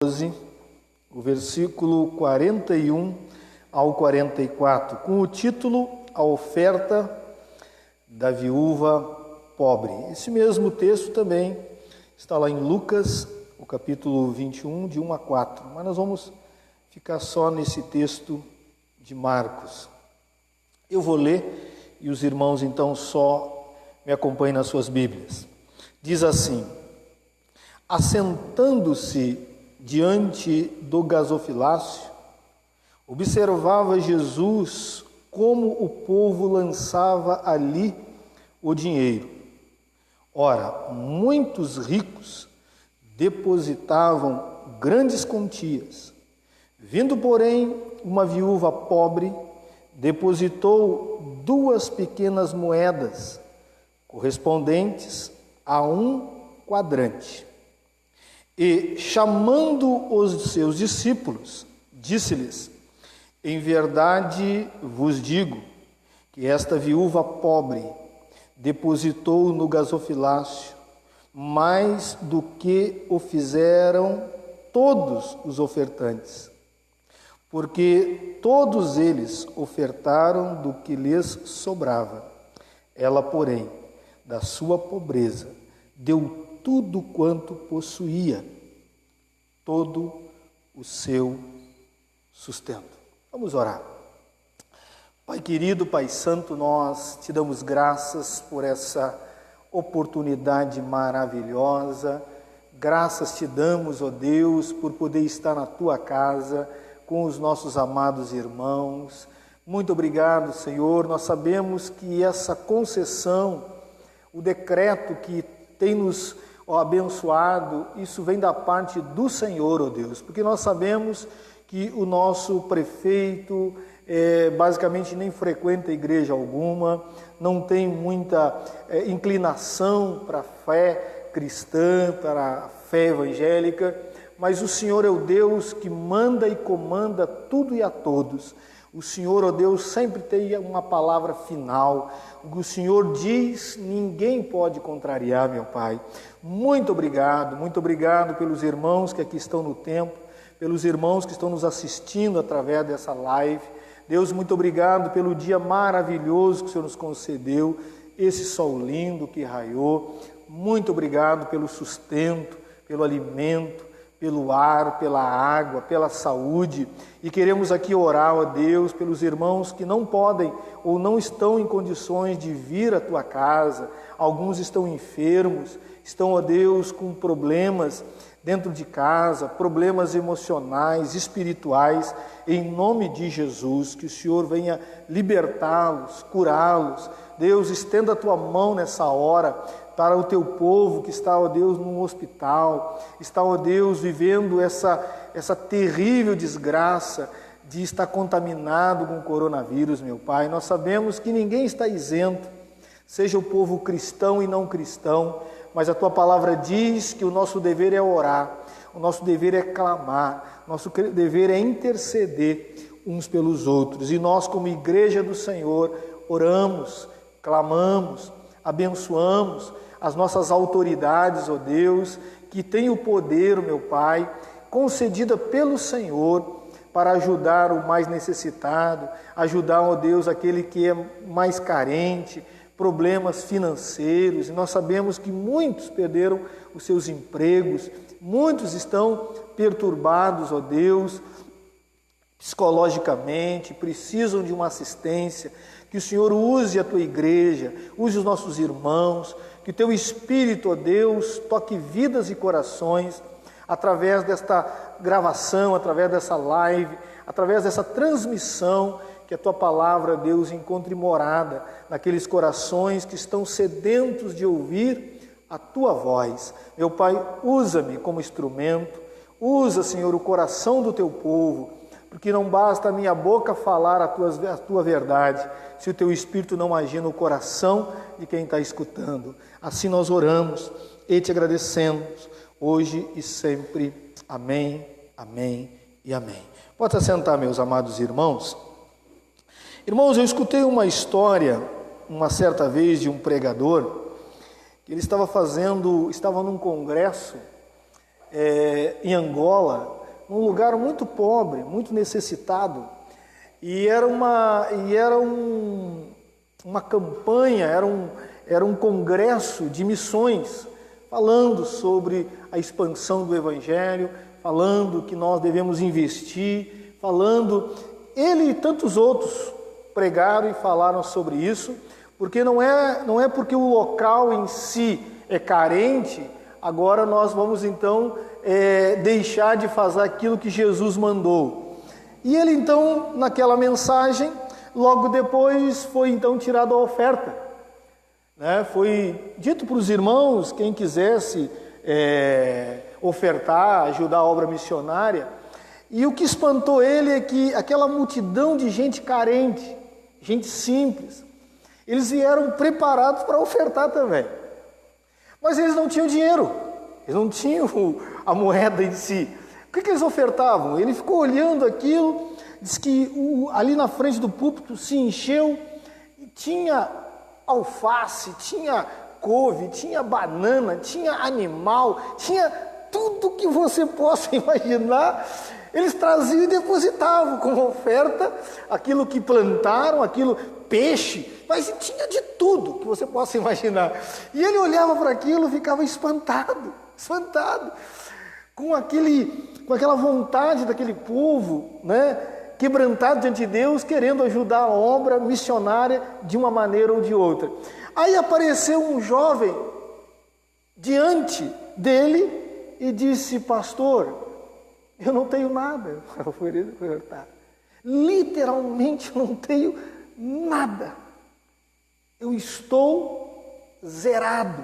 12, o versículo 41 ao 44, com o título A Oferta da Viúva Pobre. Esse mesmo texto também está lá em Lucas, o capítulo 21, de 1 a 4, mas nós vamos ficar só nesse texto de Marcos. Eu vou ler e os irmãos então só me acompanhem nas suas Bíblias. Diz assim: assentando-se diante do gasofilácio, observava Jesus como o povo lançava ali o dinheiro. Ora, muitos ricos depositavam grandes quantias. Vindo, porém, uma viúva pobre, depositou 2 pequenas moedas, correspondentes a 1 quadrante. E, chamando os seus discípulos, disse-lhes: em verdade vos digo que esta viúva pobre depositou no gasofilácio mais do que o fizeram todos os ofertantes, porque todos eles ofertaram do que lhes sobrava. Ela, porém, da sua pobreza, deu tudo quanto possuía, todo o seu sustento. Vamos orar. Pai querido, Pai santo, nós te damos graças por essa oportunidade maravilhosa. Graças te damos, ó Deus, por poder estar na tua casa com os nossos amados irmãos. Muito obrigado, Senhor. Nós sabemos que essa concessão, o decreto que tem nos abençoado, isso vem da parte do Senhor, ó Deus, porque nós sabemos que o nosso prefeito basicamente nem frequenta igreja alguma, não tem muita inclinação para a fé cristã, para a fé evangélica, mas o Senhor é o Deus que manda e comanda tudo e a todos. O Senhor, ó Deus, sempre tem uma palavra final. O que o Senhor diz, ninguém pode contrariar, meu Pai. Muito obrigado pelos irmãos que aqui estão no templo, pelos irmãos que estão nos assistindo através dessa live. Deus, muito obrigado pelo dia maravilhoso que o Senhor nos concedeu, esse sol lindo que raiou. Muito obrigado pelo sustento, pelo alimento, pelo ar, pela água, pela saúde. E queremos aqui orar, ó Deus, pelos irmãos que não podem ou não estão em condições de vir à tua casa. Alguns estão enfermos, estão, ó Deus, com problemas dentro de casa, problemas emocionais, espirituais. Em nome de Jesus, que o Senhor venha libertá-los, curá-los. Deus, estenda a tua mão nessa hora para o teu povo que está, ó Deus, num hospital, está, ó Deus, vivendo essa terrível desgraça de estar contaminado com o coronavírus, meu Pai. Nós sabemos que ninguém está isento, seja o povo cristão e não cristão, mas a tua palavra diz que o nosso dever é orar, o nosso dever é clamar, nosso dever é interceder uns pelos outros. E nós, como igreja do Senhor, oramos, clamamos, abençoamos as nossas autoridades, ó Deus, que tem o poder, meu Pai, concedida pelo Senhor para ajudar o mais necessitado, ajudar, ó Deus, aquele que é mais carente, problemas financeiros. E nós sabemos que muitos perderam os seus empregos, muitos estão perturbados, ó Deus, psicologicamente, precisam de uma assistência. Que o Senhor use a tua igreja, use os nossos irmãos, que o teu Espírito, ó Deus, toque vidas e corações através desta gravação, através dessa live, através dessa transmissão, que a tua palavra, Deus, encontre morada naqueles corações que estão sedentos de ouvir a tua voz. Meu Pai, usa-me como instrumento, usa, Senhor, o coração do teu povo, porque não basta a minha boca falar a tua verdade, se o teu Espírito não agir no coração de quem está escutando. Assim nós oramos e te agradecemos, hoje e sempre. Amém, amém e amém. Pode se assentar, meus amados irmãos. Irmãos, eu escutei uma história, uma certa vez, de um pregador, que ele estava num congresso, em Angola, num lugar muito pobre, muito necessitado, e era uma campanha, era um congresso de missões, falando sobre a expansão do Evangelho, falando que nós devemos investir, falando, ele e tantos outros pregaram e falaram sobre isso, porque não é porque o local em si é carente, agora nós vamos então deixar de fazer aquilo que Jesus mandou. E ele então, naquela mensagem, logo depois foi então tirada a oferta, né? Foi dito para os irmãos, quem quisesse ofertar, ajudar a obra missionária, e o que espantou ele é que aquela multidão de gente carente, gente simples, eles vieram preparados para ofertar também, mas eles não tinham dinheiro, eles não tinham a moeda em si. O que eles ofertavam? Ele ficou olhando aquilo, diz que ali na frente do púlpito se encheu, e tinha alface, tinha couve, tinha banana, tinha animal, tinha tudo que você possa imaginar. Eles traziam e depositavam como oferta aquilo que plantaram, aquilo, peixe, mas tinha de tudo que você possa imaginar. E ele olhava para aquilo e ficava espantado, com aquela vontade daquele povo, né, quebrantado diante de Deus, querendo ajudar a obra missionária de uma maneira ou de outra. Aí apareceu um jovem diante dele e disse: pastor, eu não tenho nada para ofertar. Literalmente eu não tenho nada. Eu estou zerado.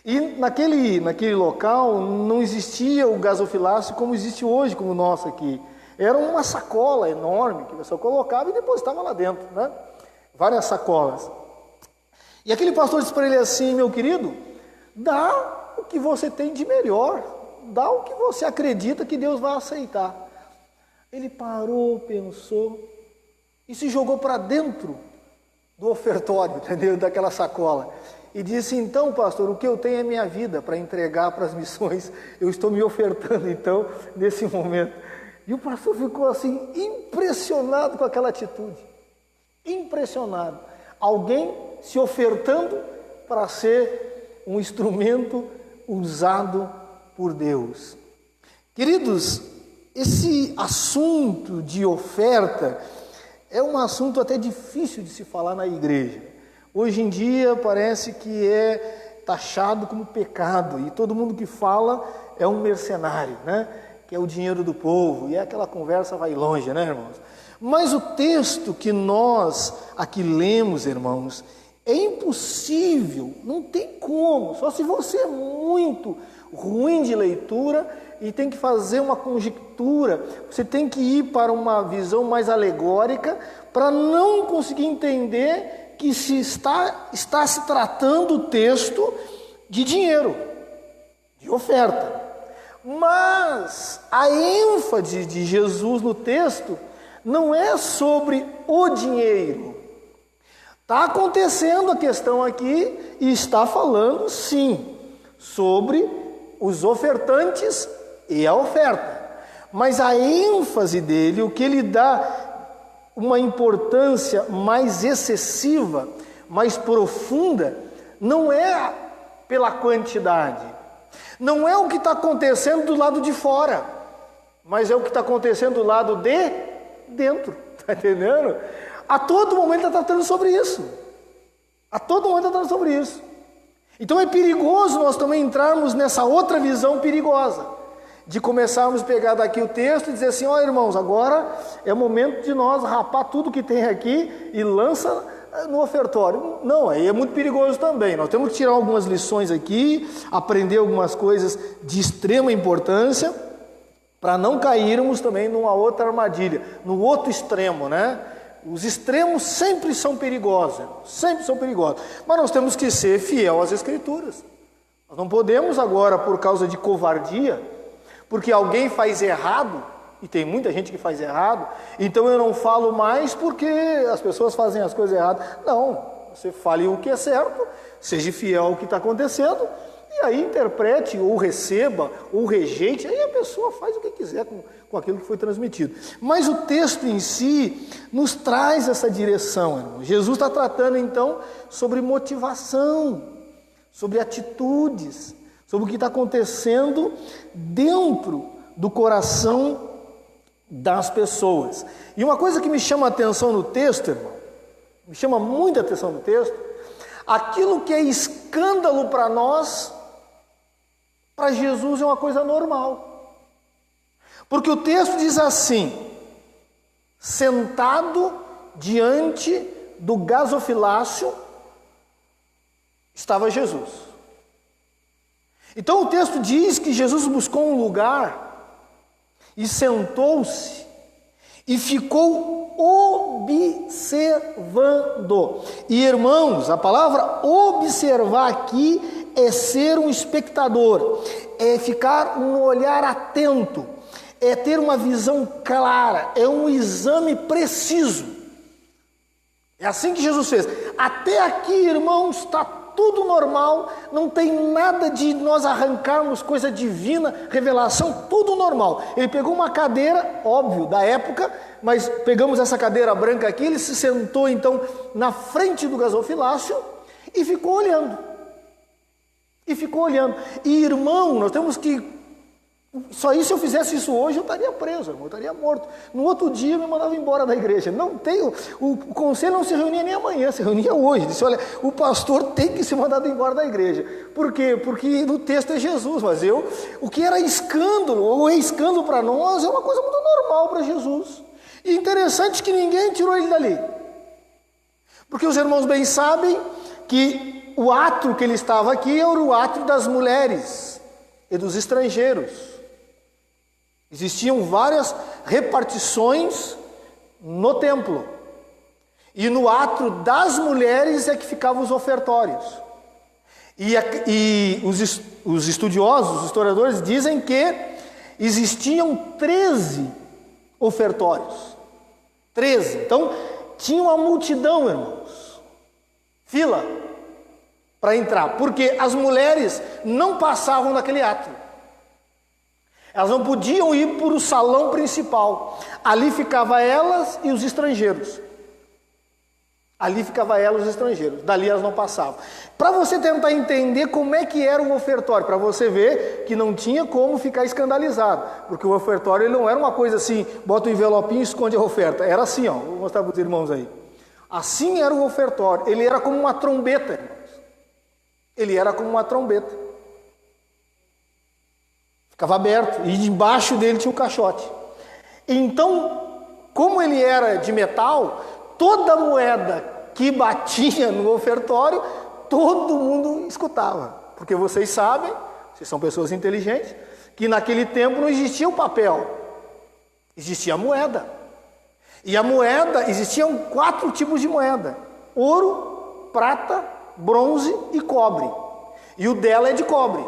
E naquele local não existia o gasofilácio como existe hoje, como o nosso aqui. Era uma sacola enorme que a pessoa colocava e depositava lá dentro, né? Várias sacolas. E aquele pastor disse para ele assim: meu querido, dá o que você tem de melhor, dá o que você acredita que Deus vai aceitar. Ele parou, pensou e se jogou para dentro do ofertório, entendeu? Daquela sacola. E disse: então, pastor, o que eu tenho é minha vida para entregar para as missões. Eu estou me ofertando, então, nesse momento. E o pastor ficou assim, impressionado com aquela atitude. Impressionado. Alguém se ofertando para ser um instrumento usado por Deus. Queridos, esse assunto de oferta é um assunto até difícil de se falar na igreja. Hoje em dia parece que é taxado como pecado e todo mundo que fala é um mercenário, né? Que é o dinheiro do povo, e aquela conversa vai longe, né, irmãos? Mas o texto que nós aqui lemos, irmãos, é impossível, não tem como, só se você é muito ruim de leitura e tem que fazer uma conjectura, você tem que ir para uma visão mais alegórica para não conseguir entender que está se tratando o texto de dinheiro, de oferta. Mas a ênfase de Jesus no texto não é sobre o dinheiro. Está acontecendo a questão aqui e está falando, sim, sobre os ofertantes e a oferta. Mas a ênfase dele, o que ele dá uma importância mais excessiva, mais profunda, não é pela quantidade, não é o que está acontecendo do lado de fora, mas é o que está acontecendo do lado de dentro, está entendendo? A todo momento está tratando sobre isso, a todo momento está tratando sobre isso. Então é perigoso nós também entrarmos nessa outra visão perigosa, de começarmos a pegar daqui o texto e dizer assim: ó irmãos, agora é o momento de nós rapar tudo que tem aqui e lança no ofertório. Não, aí é muito perigoso também. Nós temos que tirar algumas lições aqui, aprender algumas coisas de extrema importância, para não cairmos também numa outra armadilha, no outro extremo, né? Os extremos sempre são perigosos, mas nós temos que ser fiel às Escrituras. Nós não podemos agora, por causa de covardia, porque alguém faz errado, e tem muita gente que faz errado, então eu não falo mais porque as pessoas fazem as coisas erradas. Não, você fale o que é certo, seja fiel ao que está acontecendo, E aí interprete, ou receba, ou rejeite, aí a pessoa faz o que quiser com aquilo que foi transmitido. Mas o texto em si nos traz essa direção, irmão. Jesus está tratando então sobre motivação, sobre atitudes, sobre o que está acontecendo dentro do coração das pessoas. E uma coisa que me chama a atenção no texto, irmão, me chama muita atenção no texto, aquilo que é escândalo para nós, para Jesus é uma coisa normal. Porque o texto diz assim: sentado diante do gasofilácio estava Jesus. Então o texto diz que Jesus buscou um lugar e sentou-se e ficou observando. E irmãos, a palavra observar aqui é ser um espectador, é ficar um olhar atento, é ter uma visão clara, é um exame preciso. É assim que Jesus fez. Até aqui, irmãos, está tudo normal, não tem nada de nós arrancarmos coisa divina, revelação, tudo normal. Ele pegou uma cadeira, óbvio, da época, mas pegamos essa cadeira branca aqui, ele se sentou então na frente do gasofilácio e ficou olhando. E irmão, nós temos que... Só aí, se eu fizesse isso hoje, eu estaria preso, eu estaria morto. No outro dia, eu me mandava embora da igreja. Não tem, o conselho não se reunia nem amanhã, se reunia hoje. Disse: olha, o pastor tem que ser mandado embora da igreja. Por quê? Porque no texto é Jesus, mas o que era escândalo, ou é escândalo para nós, é uma coisa muito normal para Jesus. E interessante que ninguém tirou ele dali. Porque os irmãos bem sabem que o átrio que ele estava aqui era o átrio das mulheres e dos estrangeiros. Existiam várias repartições no templo. E no átrio das mulheres é que ficavam os ofertórios. E os estudiosos, os historiadores, dizem que existiam 13 ofertórios. 13. Então, tinha uma multidão, irmãos. Fila para entrar. Porque as mulheres não passavam naquele átrio. Elas não podiam ir para o salão principal. Ali ficavam elas e os estrangeiros. Dali elas não passavam. Para você tentar entender como é que era o ofertório, para você ver que não tinha como ficar escandalizado. Porque o ofertório ele não era uma coisa assim, bota um envelopinho e esconde a oferta. Era assim, ó, vou mostrar para os irmãos aí. Assim era o ofertório. Ele era como uma trombeta, irmãos. Ficava aberto, e debaixo dele tinha um caixote. Então, como ele era de metal, toda moeda que batia no ofertório, todo mundo escutava. Porque vocês sabem, vocês são pessoas inteligentes, que naquele tempo não existia o papel, existia a moeda. E a moeda, existiam 4 tipos de moeda: ouro, prata, bronze e cobre. E o dela é de cobre.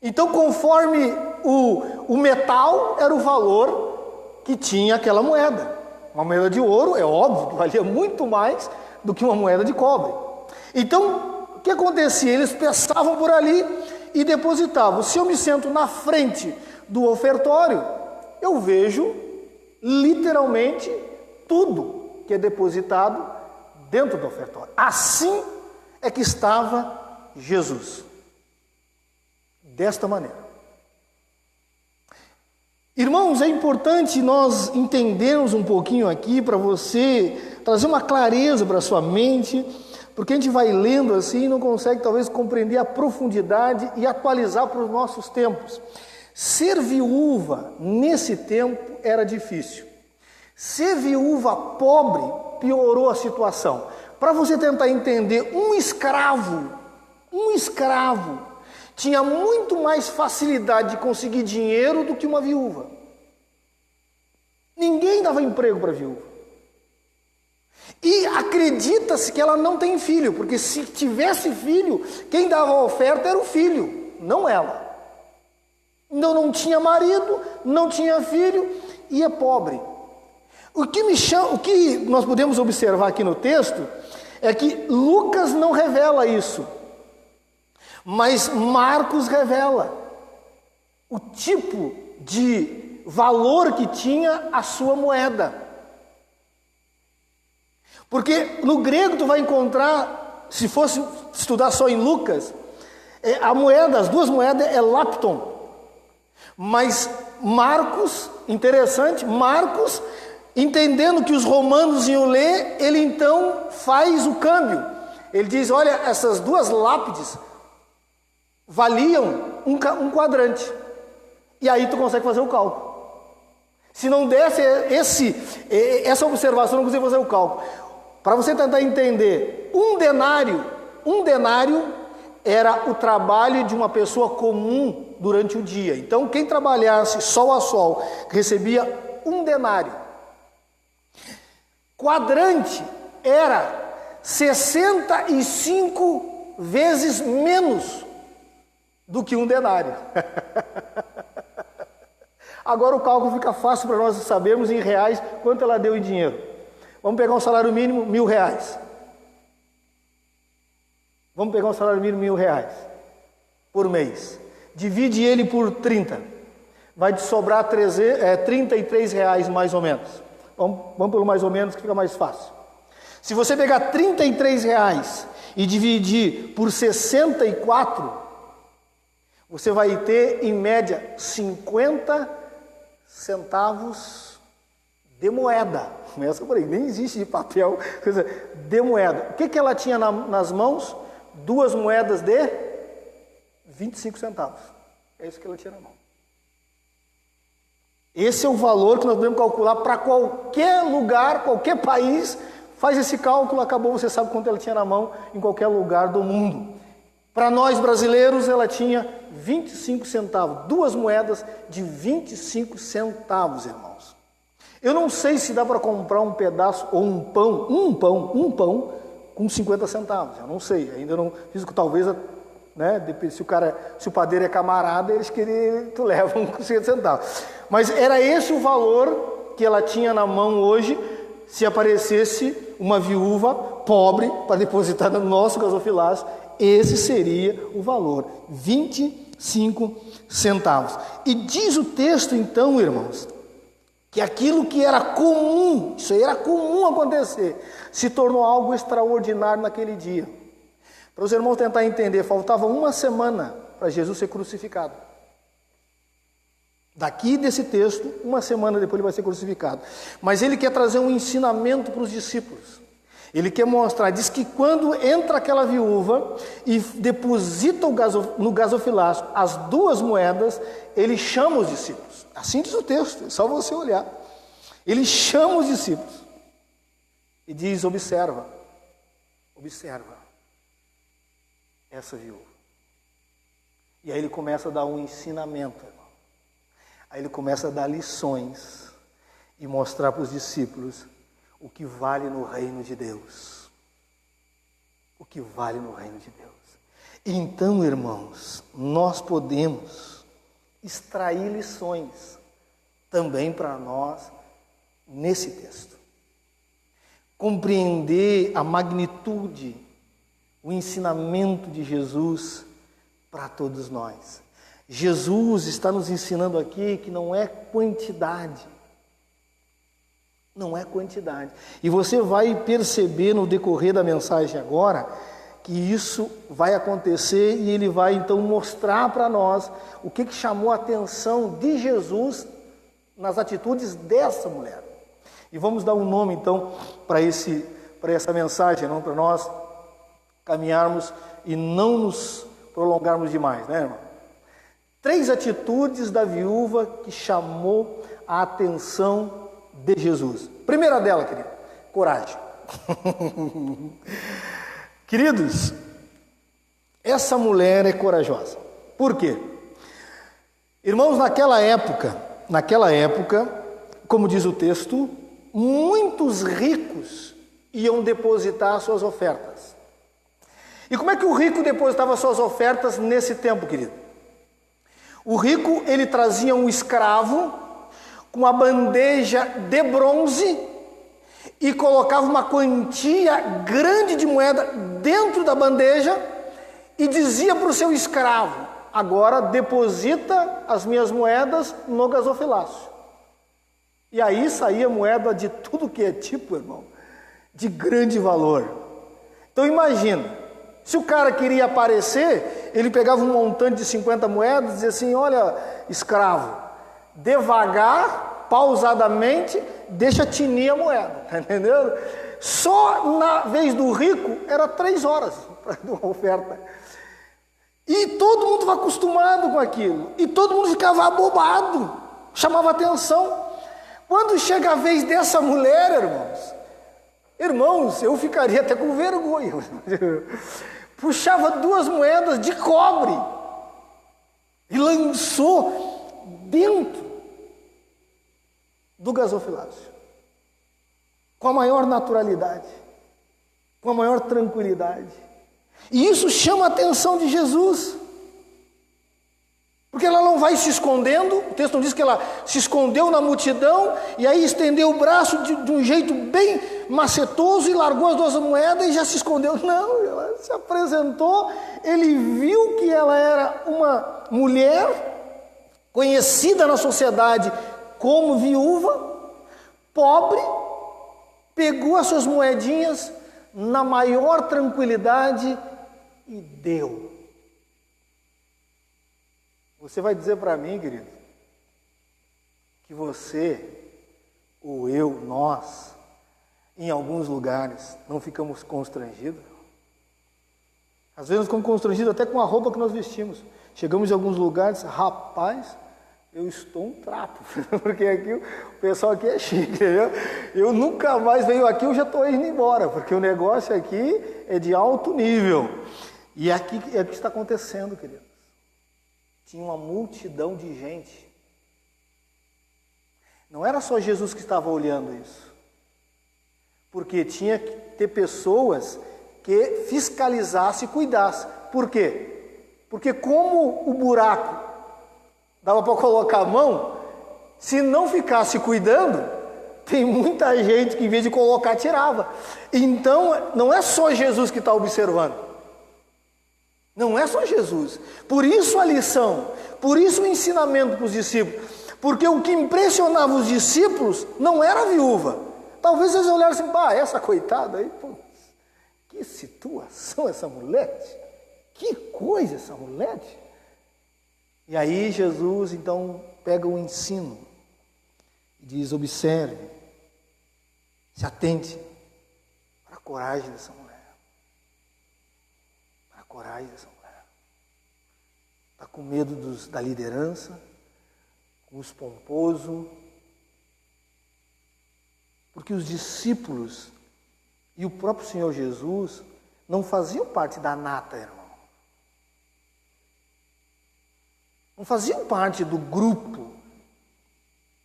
Então, conforme o metal era o valor que tinha aquela moeda. Uma moeda de ouro, é óbvio, que valia muito mais do que uma moeda de cobre. Então, o que acontecia? Eles passavam por ali e depositavam. Se eu me sento na frente do ofertório, eu vejo literalmente tudo que é depositado dentro do ofertório. Assim é que estava Jesus. Desta maneira. Irmãos, é importante nós entendermos um pouquinho aqui, para você trazer uma clareza para a sua mente, porque a gente vai lendo assim e não consegue talvez compreender a profundidade e atualizar para os nossos tempos. Ser viúva nesse tempo era difícil. Ser viúva pobre piorou a situação. Para você tentar entender, um escravo tinha muito mais facilidade de conseguir dinheiro do que uma viúva. Ninguém dava emprego para a viúva. E acredita-se que ela não tem filho, porque se tivesse filho, quem dava a oferta era o filho, não ela. Então não tinha marido, não tinha filho e é pobre. O que nós podemos observar aqui no texto é que Lucas não revela isso, mas Marcos revela o tipo de valor que tinha a sua moeda. Porque no grego tu vai encontrar, se fosse estudar só em Lucas, a moeda, as duas moedas é lapton. Mas Marcos, interessante, Marcos, entendendo que os romanos iam ler, ele então faz o câmbio. Ele diz, olha, essas duas lápides valiam um quadrante. E aí tu consegue fazer o cálculo. Se não desse essa observação, não consegue fazer o cálculo. Para você tentar entender, um denário era o trabalho de uma pessoa comum durante o dia. Então, quem trabalhasse sol a sol recebia um denário. Quadrante era 65 vezes menos do que um denário. Agora o cálculo fica fácil para nós sabermos em reais quanto ela deu em dinheiro. Vamos pegar um salário mínimo, R$1.000. Vamos pegar um salário mínimo, R$1.000 por mês. Divide ele por 30. Vai te sobrar R$33 mais ou menos. Vamos pelo mais ou menos que fica mais fácil. Se você pegar R$33 e dividir por 64, você vai ter em média 50 centavos de moeda. Começa por aí, nem existe de papel, de moeda. O que ela tinha nas mãos? Duas moedas de 25 centavos. É isso que ela tinha na mão. Esse é o valor que nós podemos calcular para qualquer lugar, qualquer país. Faz esse cálculo, acabou, você sabe quanto ela tinha na mão em qualquer lugar do mundo. Para nós brasileiros, ela tinha 25 centavos. Duas moedas de 25 centavos, irmãos. Eu não sei se dá para comprar um pedaço ou um pão com 50 centavos. Eu não sei, ainda não fiz, talvez, né, se o padeiro é camarada, eles queriam, tu leva com 50 centavos. Mas era esse o valor que ela tinha na mão hoje, se aparecesse uma viúva pobre para depositar no nosso gasofilácio, esse seria o valor, 25 centavos. E diz o texto então, irmãos, que aquilo que era comum, isso aí era comum acontecer, se tornou algo extraordinário naquele dia. Para os irmãos tentar entender, faltava uma semana para Jesus ser crucificado. Daqui desse texto, uma semana depois ele vai ser crucificado. Mas ele quer trazer um ensinamento para os discípulos. Ele quer mostrar, diz que quando entra aquela viúva e deposita no gasofilácio as duas moedas, ele chama os discípulos. Assim diz o texto, é só você olhar. Ele chama os discípulos e diz, observa essa viúva. E aí ele começa a dar um ensinamento, irmão. Aí ele começa a dar lições e mostrar para os discípulos o que vale no reino de Deus. O que vale no reino de Deus. Então, irmãos, nós podemos extrair lições também para nós nesse texto. Compreender a magnitude, o ensinamento de Jesus para todos nós. Jesus está nos ensinando aqui que não é quantidade. Não é quantidade. E você vai perceber no decorrer da mensagem agora que isso vai acontecer e ele vai então mostrar para nós o que chamou a atenção de Jesus nas atitudes dessa mulher. E vamos dar um nome então para essa mensagem, não para nós caminharmos e não nos prolongarmos demais, né, irmão? 3 atitudes da viúva que chamou a atenção de Jesus. Primeira dela, querido, coragem. Queridos, essa mulher é corajosa. Por quê? Irmãos, naquela época, como diz o texto, muitos ricos iam depositar suas ofertas. E como é que o rico depositava suas ofertas nesse tempo, querido? O rico, ele trazia um escravo com a bandeja de bronze e colocava uma quantia grande de moeda dentro da bandeja e dizia para o seu escravo: agora deposita as minhas moedas no gasofilácio. E aí saía moeda de tudo que é tipo, irmão, de grande valor. Então imagina, se o cara queria aparecer, ele pegava um montante de 50 moedas e dizia assim: olha, escravo, devagar, pausadamente, deixa tinir a moeda, tá entendendo? Só na vez do rico era 3 horas para uma oferta. E todo mundo estava acostumado com aquilo, e todo mundo ficava abobado, chamava atenção. Quando chega a vez dessa mulher, irmãos, eu ficaria até com vergonha. Puxava 2 moedas de cobre e lançou dentro do gasofilácio, com a maior naturalidade, com a maior tranquilidade. E isso chama a atenção de Jesus, porque ela não vai se escondendo. O texto não diz que ela se escondeu na multidão e aí estendeu o braço de um jeito bem macetoso e largou as 2 moedas e já se escondeu. Não, ela se apresentou, ele viu que ela era uma mulher conhecida na sociedade como viúva, pobre, pegou as suas moedinhas na maior tranquilidade e deu. Você vai dizer para mim, querido, que você, ou eu, nós, em alguns lugares, não ficamos constrangidos? Às vezes nós ficamos constrangidos até com a roupa que nós vestimos. Chegamos em alguns lugares, rapaz, eu estou um trapo, porque aqui o pessoal aqui é chique, entendeu? Eu nunca mais venho aqui, eu já estou indo embora, porque o negócio aqui é de alto nível. E aqui é o que está acontecendo, querido. Tinha uma multidão de gente. Não era só Jesus que estava olhando isso, porque tinha que ter pessoas que fiscalizassem e cuidassem. Por quê? Porque como o buraco dava para colocar a mão, se não ficasse cuidando, tem muita gente que em vez de colocar, tirava. Então não é só Jesus que está observando. Não é só Jesus. Por isso a lição, por isso o ensinamento para os discípulos. Porque o que impressionava os discípulos não era a viúva. Talvez eles olhassem assim: essa coitada aí, pô, que situação essa mulher, que coisa essa mulher. E aí Jesus então pega o ensino e diz: observe, se atente para a coragem dessa mulher. Coragem dessa mulher. Está com medo da liderança, com os pomposos, porque os discípulos e o próprio Senhor Jesus não faziam parte da nata, irmão. Não faziam parte do grupo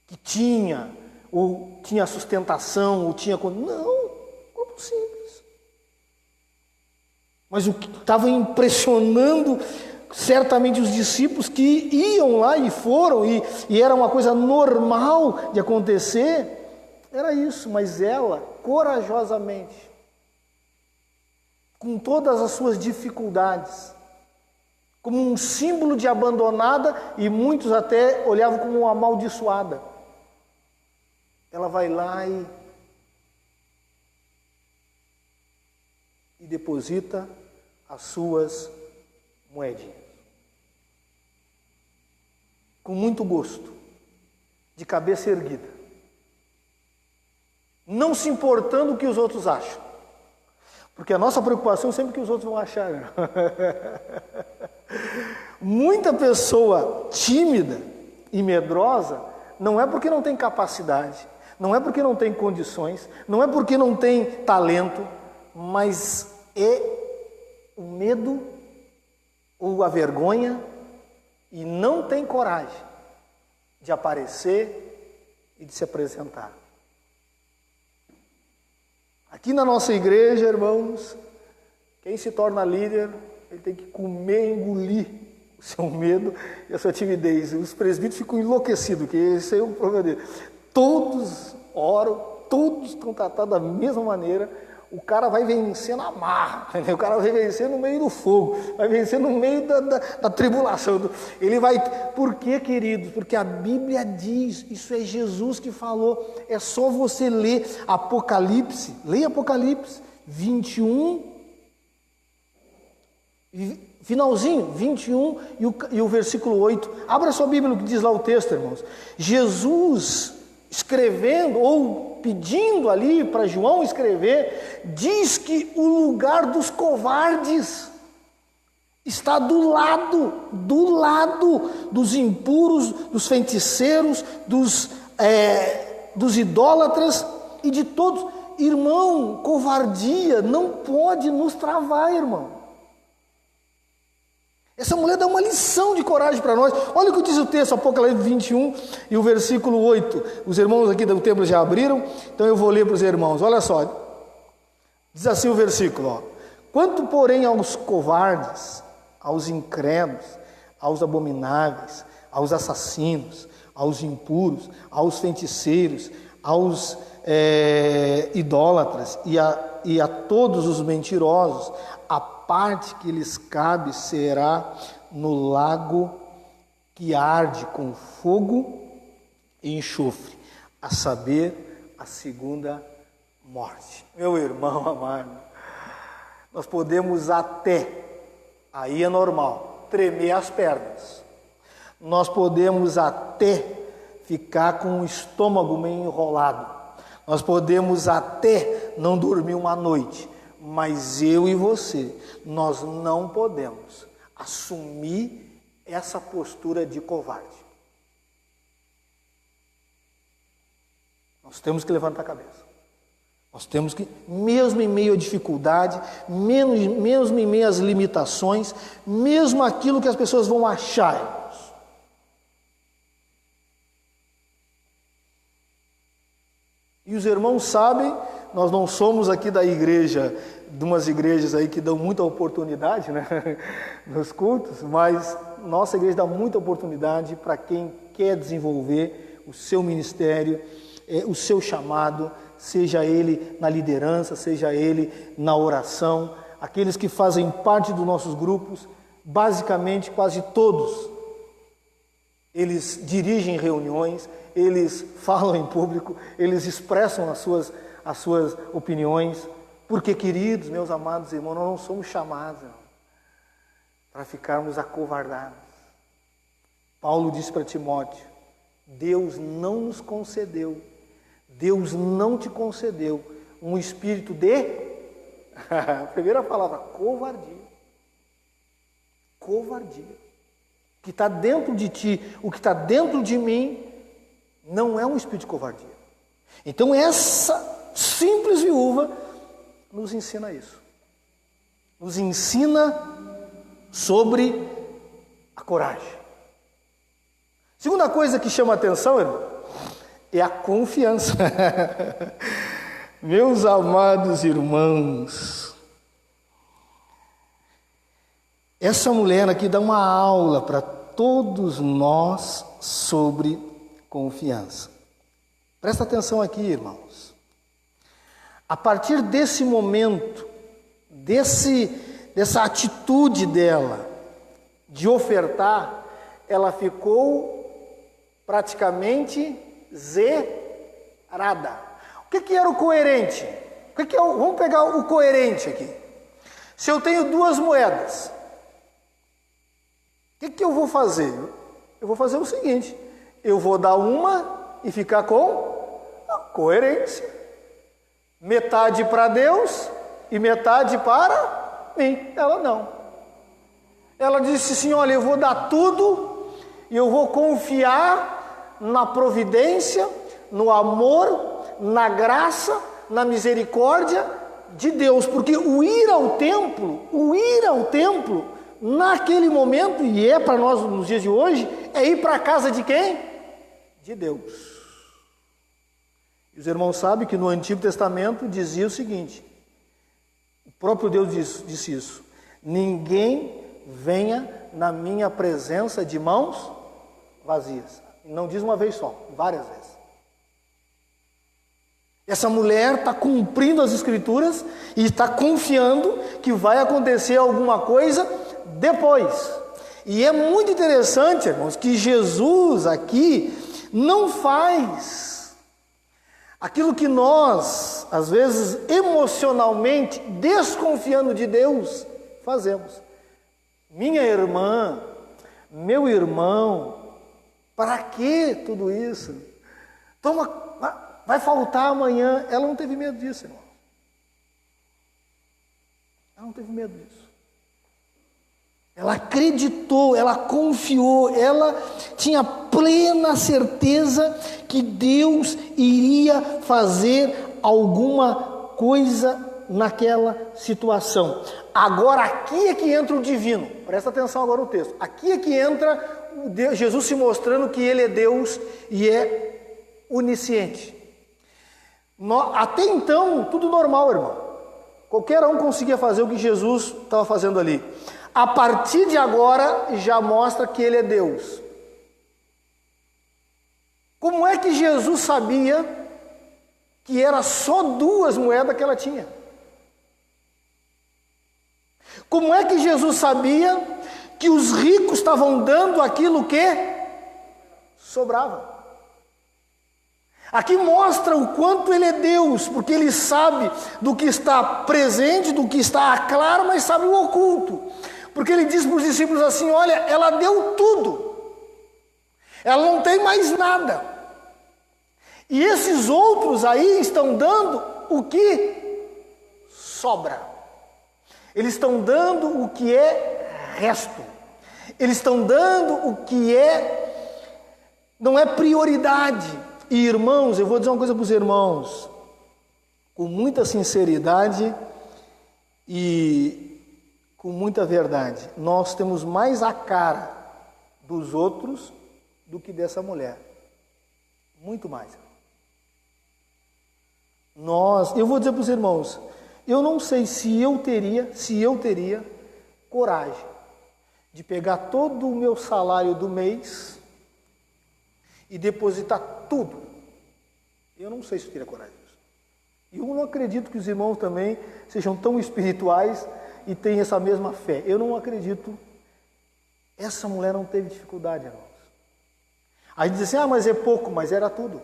que tinha, ou tinha sustentação, ou tinha... Não, grupo simples. Mas o que estava impressionando certamente os discípulos, que iam lá e foram, e era uma coisa normal de acontecer, era isso. Mas ela, corajosamente, com todas as suas dificuldades, como um símbolo de abandonada, e muitos até olhavam como uma amaldiçoada, ela vai lá e deposita as suas moedinhas. Com muito gosto, de cabeça erguida, não se importando o que os outros acham, porque a nossa preocupação é sempre o que os outros vão achar. Muita pessoa tímida e medrosa não é porque não tem capacidade, não é porque não tem condições, não é porque não tem talento, mas é o medo ou a vergonha, e não tem coragem de aparecer e de se apresentar. Aqui na nossa igreja, irmãos, quem se torna líder, ele tem que comer e engolir o seu medo e a sua timidez. Os presbíteros ficam enlouquecidos, que esse é o problema dele. Todos oram, todos estão tratados da mesma maneira, o cara vai vencer na marra, entendeu? O cara vai vencer no meio do fogo, vai vencer no meio da tribulação. Ele vai. Por quê, queridos? Porque a Bíblia diz, isso é Jesus que falou. É só você ler Apocalipse, leia Apocalipse 21, finalzinho, 21 e o versículo 8. Abra sua Bíblia, o que diz lá o texto, irmãos. Jesus, escrevendo ou pedindo ali para João escrever, diz que o lugar dos covardes está do lado dos impuros, dos feiticeiros, dos idólatras e de todos. Irmão, covardia não pode nos travar, irmão. Essa mulher dá uma lição de coragem para nós. Olha o que diz o texto, Apocalipse 21 e o versículo 8. Os irmãos aqui do templo já abriram, então eu vou ler para os irmãos. Olha só, diz assim o versículo, ó. Quanto, porém, aos covardes, aos incrédulos, aos abomináveis, aos assassinos, aos impuros, aos feiticeiros, aos idólatras e a todos os mentirosos, a parte que lhes cabe será no lago que arde com fogo e enxofre, a saber, a segunda morte. Meu irmão amado, nós podemos até, aí é normal, tremer as pernas. Nós podemos até ficar com o estômago meio enrolado. Nós podemos até não dormir uma noite. Mas eu e você, nós não podemos assumir essa postura de covarde. Nós temos que levantar a cabeça. Nós temos que, mesmo em meio à dificuldade, mesmo em meio às limitações, mesmo aquilo que as pessoas vão achar, irmãos. E os irmãos sabem, nós não somos aqui da igreja, de umas igrejas aí que dão muita oportunidade, né, nos cultos, mas nossa igreja dá muita oportunidade para quem quer desenvolver o seu ministério, o seu chamado, seja ele na liderança, seja ele na oração. Aqueles que fazem parte dos nossos grupos, basicamente quase todos, eles dirigem reuniões, eles falam em público, eles expressam as suas opiniões, porque, queridos, meus amados irmãos, nós não somos chamados para ficarmos acovardados. Paulo disse para Timóteo, Deus não nos concedeu, Deus não te concedeu um espírito de, a primeira palavra, covardia. Covardia. O que está dentro de ti, o que está dentro de mim, não é um espírito de covardia. Então essa simples viúva nos ensina isso. Nos ensina sobre a coragem. Segunda coisa que chama a atenção, irmão, é a confiança. Meus amados irmãos, essa mulher aqui dá uma aula para todos nós sobre confiança. Presta atenção aqui, irmãos. A partir desse momento, dessa atitude dela de ofertar, ela ficou praticamente zerada. O que era o coerente? Vamos pegar o coerente aqui. Se eu tenho 2 moedas, o que eu vou fazer? Eu vou fazer o seguinte, eu vou dar uma e ficar com a coerência. Metade para Deus e metade para mim. Ela não. Ela disse assim, olha, eu vou dar tudo e eu vou confiar na providência, no amor, na graça, na misericórdia de Deus. Porque o ir ao templo, naquele momento, e é para nós nos dias de hoje, é ir para a casa de quem? De Deus. Os irmãos sabem que no Antigo Testamento dizia o seguinte, o próprio Deus disse isso, ninguém venha na minha presença de mãos vazias. Não diz uma vez só, várias vezes. Essa mulher está cumprindo as Escrituras e está confiando que vai acontecer alguma coisa depois. E é muito interessante, irmãos, que Jesus aqui não faz aquilo que nós, às vezes, emocionalmente, desconfiando de Deus, fazemos. Minha irmã, meu irmão, para que tudo isso? Vai faltar amanhã. Ela não teve medo disso, irmão. Ela não teve medo disso. Ela acreditou, ela confiou, ela tinha plena certeza que Deus iria fazer alguma coisa naquela situação. Agora aqui é que entra o divino. Presta atenção agora no texto. Aqui é que entra Jesus se mostrando que Ele é Deus e é onisciente. Até então, tudo normal, irmão. Qualquer um conseguia fazer o que Jesus estava fazendo ali. A partir de agora, já mostra que Ele é Deus. Como é que Jesus sabia que era só 2 moedas que ela tinha? Como é que Jesus sabia que os ricos estavam dando aquilo que sobrava? Aqui mostra o quanto Ele é Deus, porque Ele sabe do que está presente, do que está claro, mas sabe o oculto. Porque Ele diz para os discípulos assim: olha, ela deu tudo, ela não tem mais nada. E esses outros aí estão dando o que sobra. Eles estão dando o que é resto. Eles estão dando o que não é prioridade. E irmãos, eu vou dizer uma coisa para os irmãos, com muita sinceridade e com muita verdade. Nós temos mais a cara dos outros do que dessa mulher. Muito mais. Eu vou dizer para os irmãos, eu não sei se eu teria coragem de pegar todo o meu salário do mês e depositar tudo. Eu não sei se eu teria coragem disso. E eu não acredito que os irmãos também sejam tão espirituais e tenham essa mesma fé. Eu não acredito. Essa mulher não teve dificuldade, irmãos. Aí diz assim, mas é pouco, mas era tudo.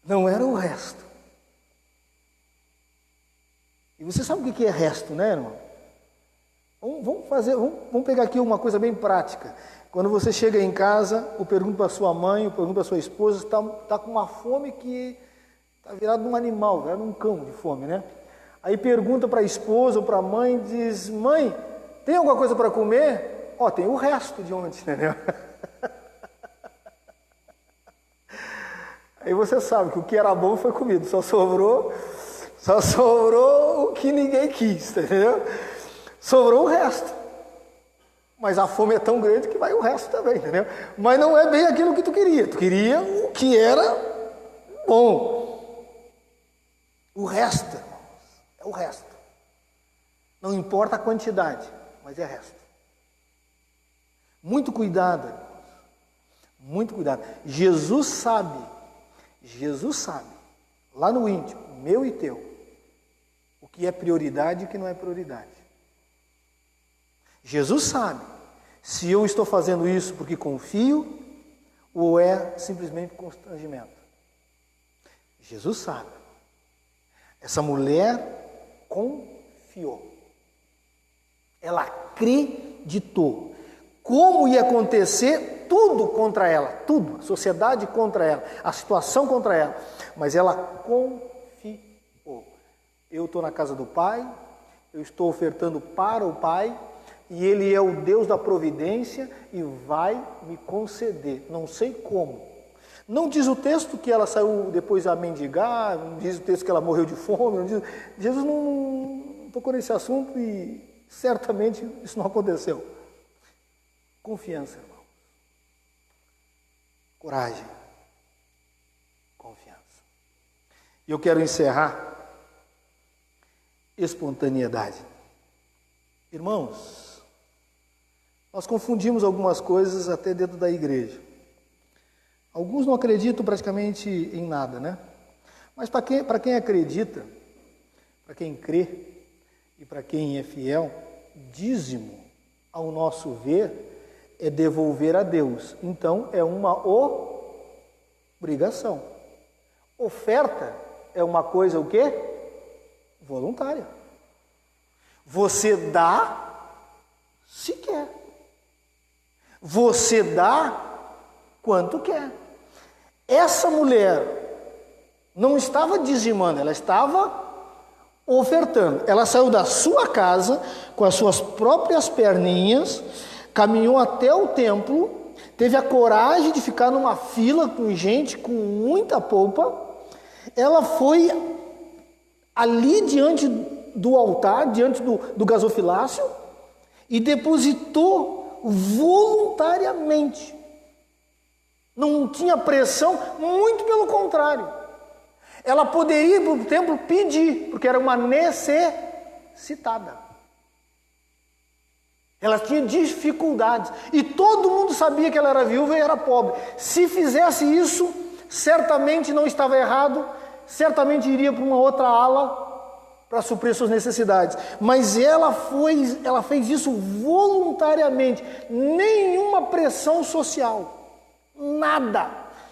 Não era o resto. E você sabe o que é resto, né, irmão? Vamos pegar aqui uma coisa bem prática. Quando você chega em casa, eu pergunto para sua mãe, eu pergunto para sua esposa, está com uma fome que está virado num animal, virado num cão de fome, né? Aí pergunta para a esposa ou para a mãe, diz, mãe, tem alguma coisa para comer? Tem o resto de ontem, entendeu? Aí você sabe que o que era bom foi comido, só sobrou o que ninguém quis, entendeu? Sobrou o resto. Mas a fome é tão grande que vai o resto também, entendeu? Mas não é bem aquilo que tu queria. Tu queria o que era bom. O resto, irmãos, é o resto. Não importa a quantidade, mas é resto. Muito cuidado, irmãos. Muito cuidado. Jesus sabe, lá no íntimo, meu e teu, o que é prioridade e o que não é prioridade. Jesus sabe se eu estou fazendo isso porque confio ou é simplesmente constrangimento. Jesus sabe. Essa mulher confiou. Ela acreditou. Como ia acontecer tudo contra ela, tudo, a sociedade contra ela, a situação contra ela, mas ela confiou. Eu estou na casa do Pai, eu estou ofertando para o Pai, e Ele é o Deus da providência e vai me conceder, não sei como. Não diz o texto que ela saiu depois a mendigar, não diz o texto que ela morreu de fome, não diz... Jesus não tocou nesse assunto e certamente isso não aconteceu. Confiança, irmão. Coragem. Confiança. E eu quero encerrar. Espontaneidade. Irmãos, nós confundimos algumas coisas até dentro da igreja. Alguns não acreditam praticamente em nada, né? Mas para quem acredita, para quem crê e para quem é fiel, dízimo, ao nosso ver, é devolver a Deus. Então, é uma obrigação. Oferta é uma coisa o quê? Voluntária. Você dá se quer. Você dá quanto quer. Essa mulher não estava dizimando, ela estava ofertando. Ela saiu da sua casa com as suas próprias perninhas, caminhou até o templo, teve a coragem de ficar numa fila com gente com muita polpa. Ela foi ali diante do altar, diante do gasofilácio, e depositou voluntariamente. Não tinha pressão, muito pelo contrário. Ela poderia ir para o templo pedir, porque era uma necessitada. Ela tinha dificuldades. E todo mundo sabia que ela era viúva e era pobre. Se fizesse isso, certamente não estava errado, certamente iria para uma outra ala para suprir suas necessidades. Mas ela fez isso voluntariamente. Nenhuma pressão social. Nada.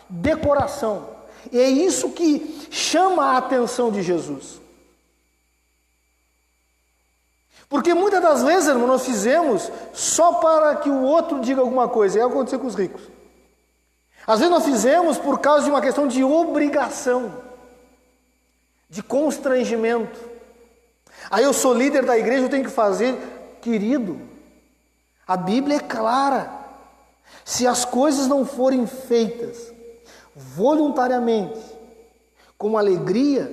Decoração. E é isso que chama a atenção de Jesus. Porque muitas das vezes, irmão, nós fizemos só para que o outro diga alguma coisa. É o que aconteceu com os ricos. Às vezes nós fizemos por causa de uma questão de obrigação, de constrangimento. Aí eu sou líder da igreja, eu tenho que fazer. Querido, a Bíblia é clara. Se as coisas não forem feitas voluntariamente, com alegria,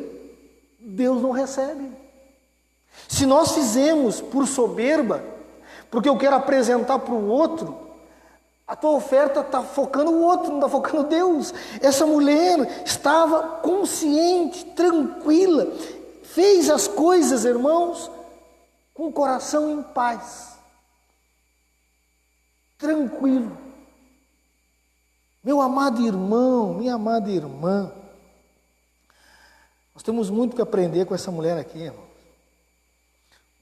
Deus não recebe. Se nós fizemos por soberba, porque eu quero apresentar para o outro, a tua oferta está focando o outro, não está focando Deus. Essa mulher estava consciente, tranquila, fez as coisas, irmãos, com o coração em paz, tranquilo. Meu amado irmão, minha amada irmã, nós temos muito que aprender com essa mulher aqui, irmão.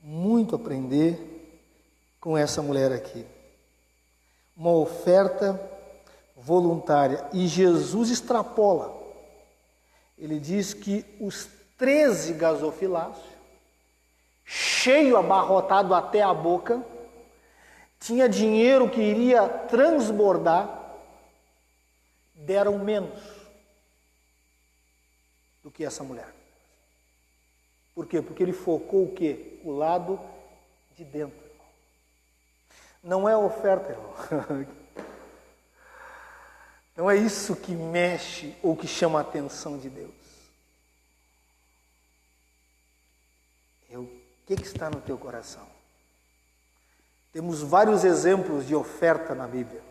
Muito aprender com essa mulher aqui. Uma oferta voluntária. E Jesus extrapola. Ele diz que os 13 gasofilácios, cheio, abarrotado até a boca, tinha dinheiro que iria transbordar, deram menos do que essa mulher. Por quê? Porque ele focou o quê? O lado de dentro. Não é a oferta, irmão. Não é isso que mexe ou que chama a atenção de Deus. O que está no teu coração? Temos vários exemplos de oferta na Bíblia.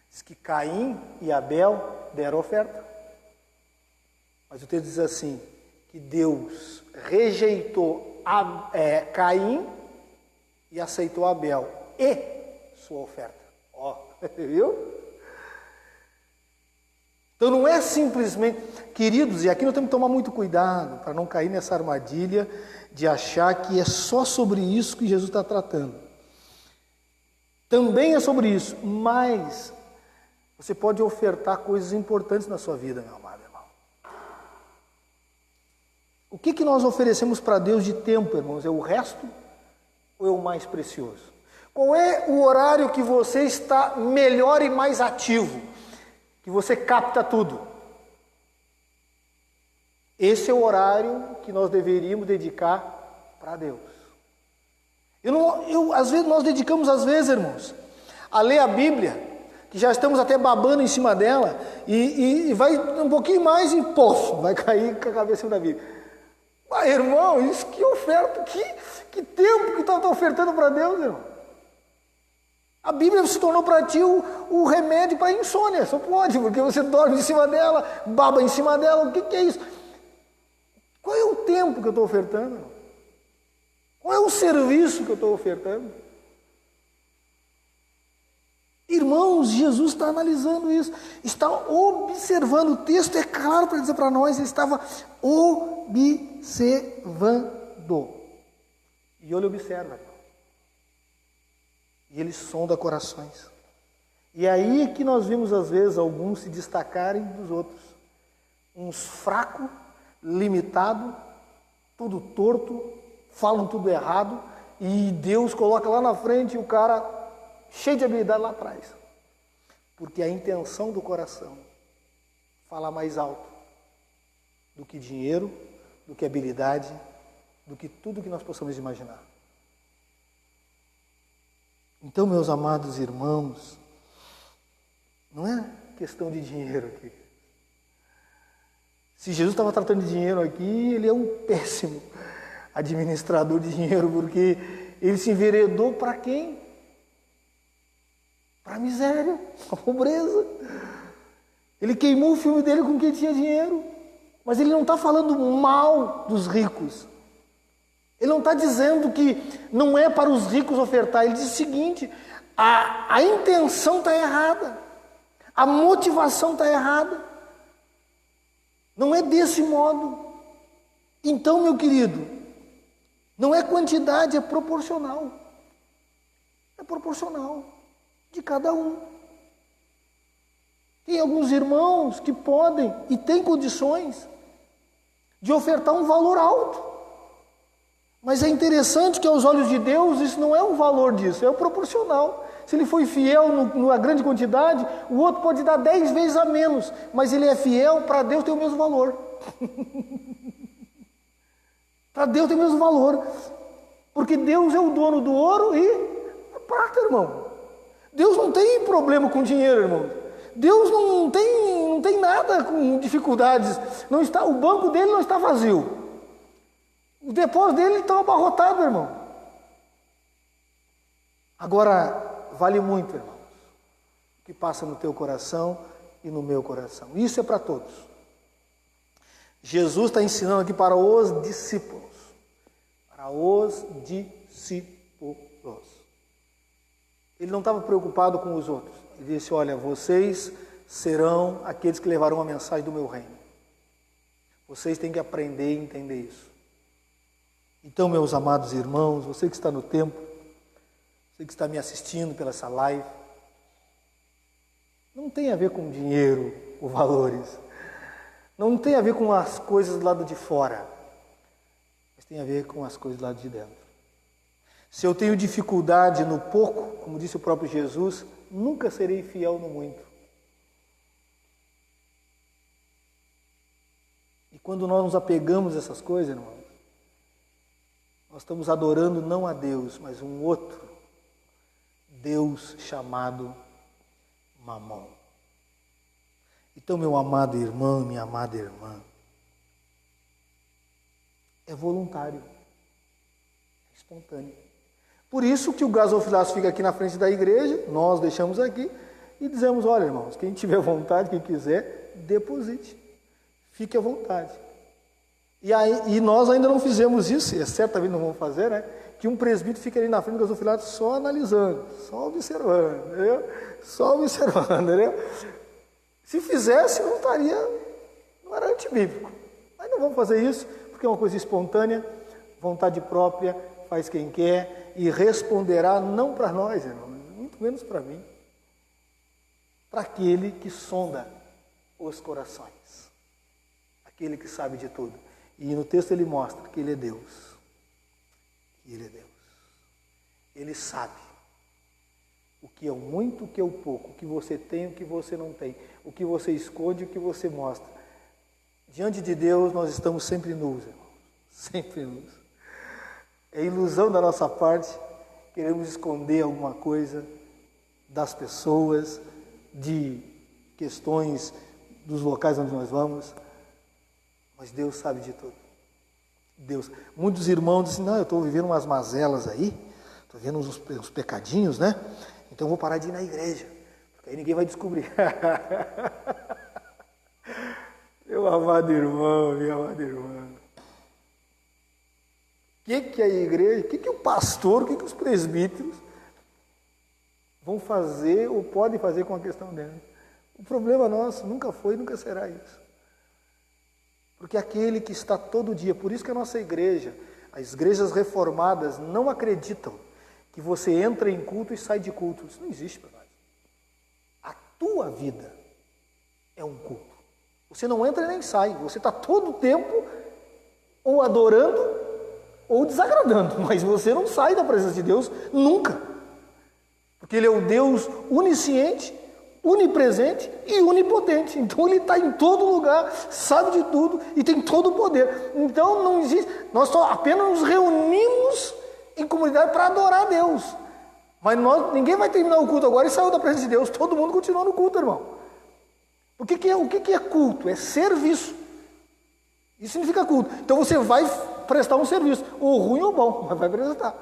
Diz que Caim e Abel deram oferta. Mas o texto diz assim, que Deus rejeitou Caim e aceitou Abel e sua oferta. Ó, viu? Então não é simplesmente, queridos, e aqui nós temos que tomar muito cuidado para não cair nessa armadilha de achar que é só sobre isso que Jesus está tratando. Também é sobre isso, mas você pode ofertar coisas importantes na sua vida, meu amado irmão. O que nós oferecemos para Deus de tempo, irmãos? É o resto ou é o mais precioso? Qual é o horário que você está melhor e mais ativo? Que você capta tudo? Esse é o horário que nós deveríamos dedicar para Deus. Às vezes nós dedicamos, irmãos, a ler a Bíblia, que já estamos até babando em cima dela, e vai um pouquinho mais e pof, vai cair com a cabeça da Bíblia. Mas, irmão, isso que oferta, que tempo que está ofertando para Deus, irmão? A Bíblia se tornou para ti o remédio para a insônia, só pode, porque você dorme em cima dela, baba em cima dela, o que é isso? Qual é o tempo que eu estou ofertando, irmão? Qual é o serviço que eu estou ofertando? Irmão, irmãos, Jesus está analisando isso, está observando. O texto é claro para dizer para nós, ele estava observando. E ele observa. E ele sonda corações. E aí é que nós vimos às vezes alguns se destacarem dos outros. Uns fracos, limitados, tudo torto, falam tudo errado, e Deus coloca lá na frente e o cara cheio de habilidade lá atrás. Porque a intenção do coração fala mais alto do que dinheiro, do que habilidade, do que tudo que nós possamos imaginar. Então, meus amados irmãos, não é questão de dinheiro aqui. Se Jesus estava tratando de dinheiro aqui, ele é um péssimo administrador de dinheiro, porque ele se enveredou para quem? Para a miséria, para a pobreza. Ele queimou o filme dele com quem tinha dinheiro. Mas ele não está falando mal dos ricos. Ele não está dizendo que não é para os ricos ofertar. Ele diz o seguinte: a intenção está errada. A motivação está errada. Não é desse modo. Então, meu querido, não é quantidade, é proporcional. É proporcional de cada um. Tem alguns irmãos que podem e têm condições de ofertar um valor alto. Mas é interessante que aos olhos de Deus isso não é o valor disso, é o proporcional. Se ele foi fiel numa grande quantidade, o outro pode dar 10 vezes a menos, mas ele é fiel, para Deus tem o mesmo valor. Para Deus tem o mesmo valor. Porque Deus é o dono do ouro e a prata, irmão. Deus não tem problema com dinheiro, irmão. Deus não tem nada com dificuldades. Não está, o banco dele não está vazio. O depósito dele está abarrotado, irmão. Agora, vale muito, irmão, o que passa no teu coração e no meu coração. Isso é para todos. Jesus está ensinando aqui para os discípulos. Para os discípulos. Ele não estava preocupado com os outros. Ele disse: olha, vocês serão aqueles que levarão a mensagem do meu reino. Vocês têm que aprender e entender isso. Então, meus amados irmãos, você que está no templo, você que está me assistindo pela essa live, não tem a ver com dinheiro ou valores. Não tem a ver com as coisas do lado de fora. Mas tem a ver com as coisas do lado de dentro. Se eu tenho dificuldade no pouco, como disse o próprio Jesus, nunca serei fiel no muito. E quando nós nos apegamos a essas coisas, irmãos, nós estamos adorando não a Deus, mas um outro Deus chamado Mamon. Então, meu amado irmão, minha amada irmã, é voluntário, é espontâneo. Por isso que o gasofilaço fica aqui na frente da igreja, nós deixamos aqui e dizemos: olha, irmãos, quem tiver vontade, quem quiser, deposite. Fique à vontade. E nós ainda não fizemos isso, e certamente não vamos fazer, né? Que um presbítero fique ali na frente do gasofilato só analisando, só observando, entendeu? Só observando, entendeu? Se fizesse, não era antibíblico. Mas não vamos fazer isso, porque é uma coisa espontânea, vontade própria, faz quem quer, e responderá não para nós, irmão, muito menos para mim, para aquele que sonda os corações, aquele que sabe de tudo. E no texto ele mostra que ele é Deus. Ele é Deus. Ele sabe o que é o muito, o que é o pouco, o que você tem, o que você não tem, o que você esconde, o que você mostra. Diante de Deus nós estamos sempre nus, irmãos, sempre nus. É ilusão da nossa parte, queremos esconder alguma coisa das pessoas, de questões dos locais onde nós vamos, mas Deus sabe de tudo. Deus. Muitos irmãos dizem: não, eu estou vivendo umas mazelas aí, estou vivendo uns pecadinhos, né? Então eu vou parar de ir na igreja, porque aí ninguém vai descobrir. Meu amado irmão, minha amada irmã, o que é a igreja, o que o pastor, o que os presbíteros vão fazer ou podem fazer com a questão deles. O problema nosso nunca foi e nunca será isso. Porque aquele que está todo dia, por isso que a nossa igreja, as igrejas reformadas não acreditam que você entra em culto e sai de culto. Isso não existe para nós. A tua vida é um culto. Você não entra e nem sai. Você está todo o tempo ou adorando ou desagradando. Mas você não sai da presença de Deus nunca. Porque Ele é o Deus onisciente, onipresente e onipotente. Então Ele está em todo lugar, sabe de tudo e tem todo o poder. Então não existe. Nós só apenas nos reunimos em comunidade para adorar a Deus. Mas ninguém vai terminar o culto agora e saiu da presença de Deus. Todo mundo continua no culto, irmão. O que é culto? É serviço. Isso significa culto. Então você vai prestar um serviço, ou ruim ou bom, mas vai prestar.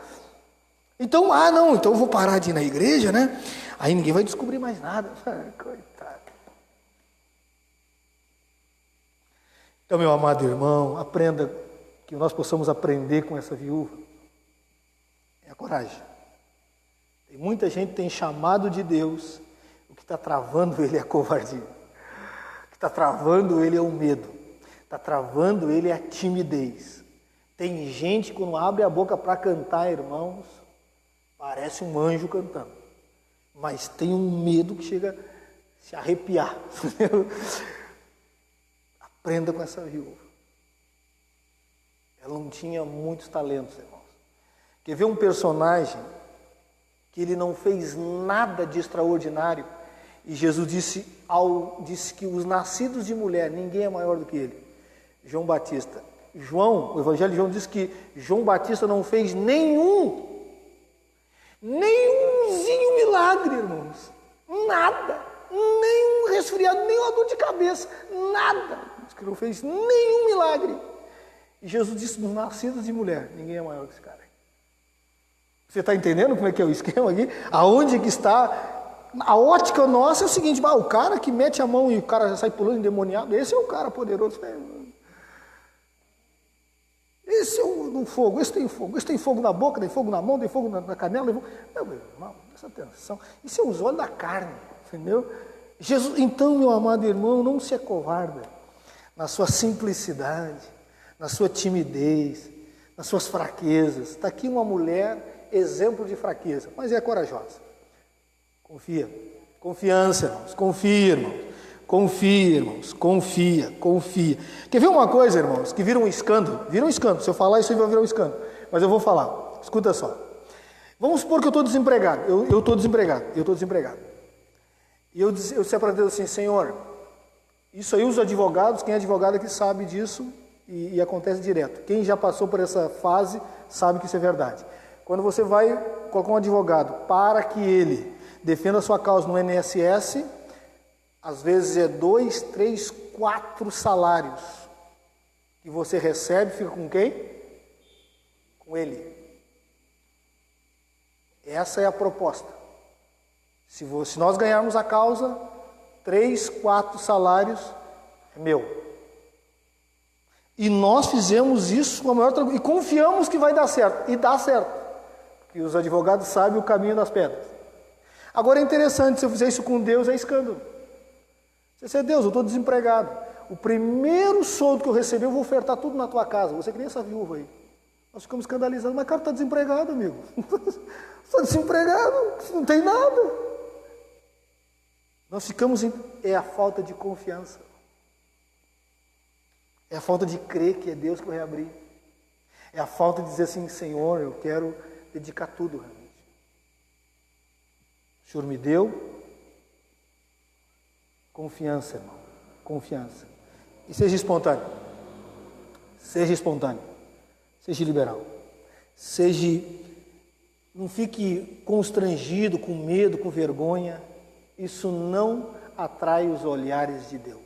Então, então eu vou parar de ir na igreja, né? Aí ninguém vai descobrir mais nada. Coitado. Então, meu amado irmão, aprenda, que nós possamos aprender com essa viúva. É a coragem. Tem muita gente que tem chamado de Deus, o que está travando ele é a covardia. O que está travando ele é o medo. Está travando ele é a timidez. Tem gente que quando abre a boca para cantar, irmãos, parece um anjo cantando. Mas tem um medo que chega a se arrepiar. Aprenda com essa viúva. Ela não tinha muitos talentos, irmãos. Quer ver um personagem que ele não fez nada de extraordinário? E Jesus disse que os nascidos de mulher, ninguém é maior do que ele. João Batista. O Evangelho de João diz que João Batista não fez nenhumzinho milagre, irmãos. Nada. Nem um resfriado, nem uma dor de cabeça. Nada. Diz que não fez nenhum milagre. E Jesus disse, dos nascidos de mulher, ninguém é maior que esse cara. Você está entendendo como é que é o esquema aqui? Aonde que está? A ótica nossa é o seguinte, o cara que mete a mão e o cara já sai pulando endemoniado, esse é o cara poderoso. Esse é no fogo, esse tem fogo na boca, tem fogo na mão, tem fogo na canela. Não, meu irmão, presta atenção. Isso é os olhos da carne, entendeu? Jesus, então, meu amado irmão, não se acovarda na sua simplicidade, na sua timidez, nas suas fraquezas. Está aqui uma mulher, exemplo de fraqueza, mas é corajosa. Confia. Confiança, irmãos. Confia, irmãos. Confia, irmãos. Confia. Quer ver uma coisa, irmãos, que vira um escândalo? Vira um escândalo. Se eu falar isso aí vai virar um escândalo. Mas eu vou falar. Escuta só. Vamos supor que eu estou desempregado. Eu estou desempregado. E eu disse para Deus assim, Senhor, isso aí os advogados, quem é advogado aqui sabe disso e acontece direto. Quem já passou por essa fase sabe que isso é verdade. Quando você vai colocar um advogado para que ele defenda a sua causa no INSS, às vezes é 2, 3, 4 salários que você recebe, fica com quem? Com ele. Essa é a proposta. Se nós ganharmos a causa, 3, 4 salários é meu. E nós fizemos isso com a maior tranquilidade e confiamos que vai dar certo. E dá certo. Porque os advogados sabem o caminho das pedras. Agora é interessante, se eu fizer isso com Deus, é escândalo. Você diz, Deus, eu estou desempregado. O primeiro soldo que eu receber, eu vou ofertar tudo na tua casa. Você que nem essa viúva aí. Nós ficamos escandalizados. Mas cara, está desempregado, amigo. Está desempregado, não tem nada. Nós ficamos é a falta de confiança. É a falta de crer que é Deus que vai abrir. É a falta de dizer assim, Senhor, eu quero dedicar tudo realmente. O Senhor me deu confiança, irmão. Confiança. E seja espontâneo. Seja espontâneo. Seja liberal. Não fique constrangido, com medo, com vergonha. Isso não atrai os olhares de Deus.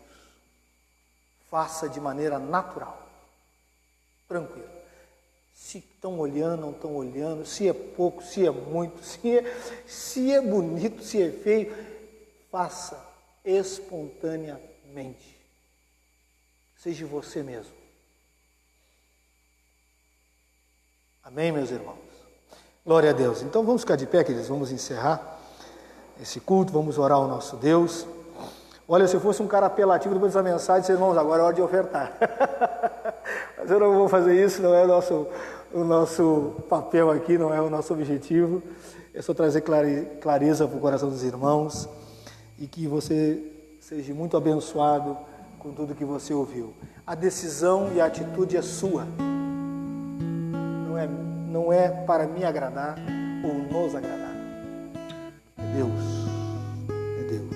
Faça de maneira natural. Tranquilo. Se estão olhando, não estão olhando, se é pouco, se é muito, se é bonito, se é feio, faça espontaneamente. Seja você mesmo. Amém, meus irmãos? Glória a Deus. Então vamos ficar de pé, queridos, vamos encerrar. esse culto, vamos orar ao nosso Deus. Olha, se eu fosse um cara apelativo depois dessa mensagem, disse, irmãos, agora é hora de ofertar. Mas eu não vou fazer isso, não é o nosso papel aqui, não é o nosso objetivo. É só trazer clareza para o coração dos irmãos e que você seja muito abençoado com tudo que você ouviu. A decisão e a atitude é sua. Não é para me agradar ou nos agradar. É Deus. É Deus.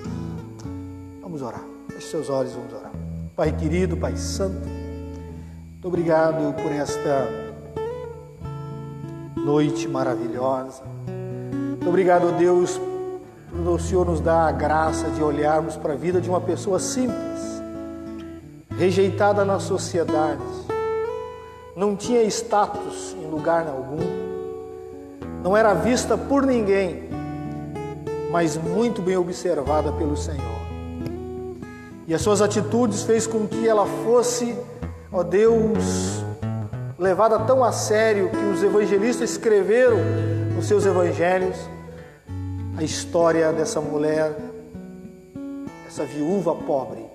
Vamos orar. Feche seus olhos, vamos orar. Pai querido, Pai santo, muito obrigado por esta noite maravilhosa. Muito obrigado, Deus, por o Senhor nos dar a graça de olharmos para a vida de uma pessoa simples, rejeitada na sociedade, não tinha status em lugar algum, não era vista por ninguém, mas muito bem observada pelo Senhor. E as suas atitudes fez com que ela fosse, ó Deus, levada tão a sério que os evangelistas escreveram nos seus evangelhos a história dessa mulher, essa viúva pobre,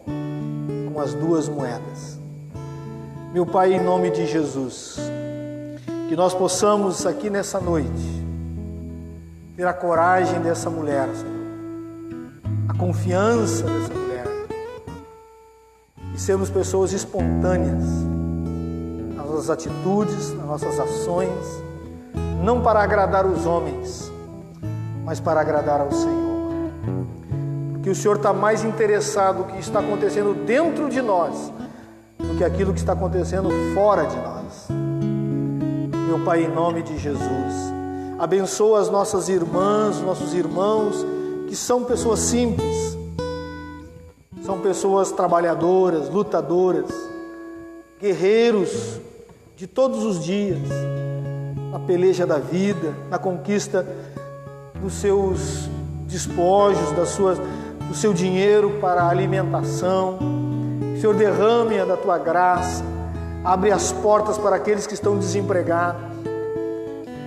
com as 2 moedas. Meu Pai, em nome de Jesus, que nós possamos aqui nessa noite ter a coragem dessa mulher, Senhor, a confiança dessa mulher, e sermos pessoas espontâneas nas nossas atitudes, nas nossas ações, não para agradar os homens, mas para agradar ao Senhor. Porque o Senhor está mais interessado no que está acontecendo dentro de nós do que aquilo que está acontecendo fora de nós. Meu Pai, em nome de Jesus, abençoa as nossas irmãs, nossos irmãos, que são pessoas simples, são pessoas trabalhadoras, lutadoras, guerreiros de todos os dias, na peleja da vida, na conquista dos seus despojos, do seu dinheiro para a alimentação. Senhor, derrame-a da Tua graça, abre as portas para aqueles que estão desempregados.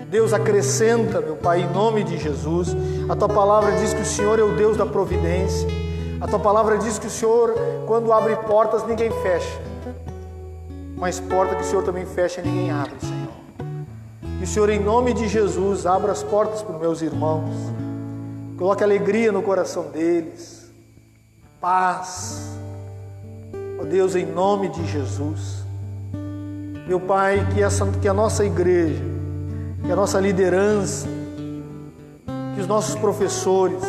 Deus, acrescenta, meu Pai, em nome de Jesus. A Tua palavra diz que o Senhor é o Deus da providência. A Tua palavra diz que o Senhor, quando abre portas, ninguém fecha. Mas porta que o Senhor também fecha, ninguém abre, Senhor. Que o Senhor, em nome de Jesus, abra as portas para os meus irmãos. Coloque alegria no coração deles. Paz. Ó Deus, em nome de Jesus. Meu Pai, que a nossa igreja, que a nossa liderança, que os nossos professores,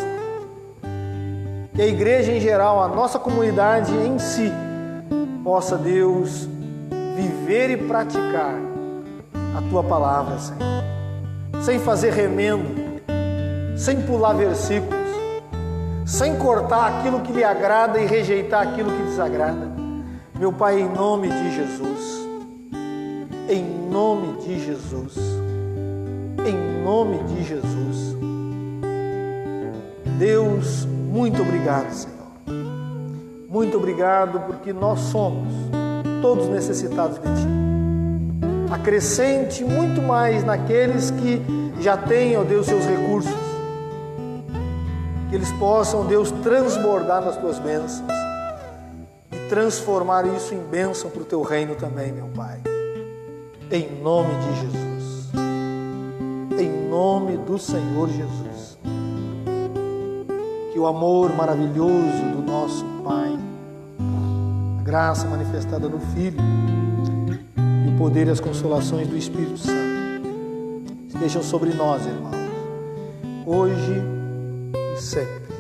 que a igreja em geral, a nossa comunidade em si, possa, Deus, viver e praticar a Tua palavra, Senhor, sem fazer remendo, sem pular versículos, sem cortar aquilo que lhe agrada e rejeitar aquilo que desagrada. Meu Pai, em nome de Jesus, em nome de Jesus, em nome de Jesus, Deus, muito obrigado, Senhor, muito obrigado, porque nós somos todos necessitados de Ti. Acrescente muito mais naqueles que já têm, ó Deus, seus recursos, que eles possam, Deus, transbordar nas Tuas bênçãos e transformar isso em bênção para o Teu reino também, meu Pai, em nome de Jesus, em nome do Senhor Jesus. Que o amor maravilhoso do nosso Pai, a graça manifestada no Filho e o poder e as consolações do Espírito Santo estejam sobre nós, irmãos, hoje e sempre.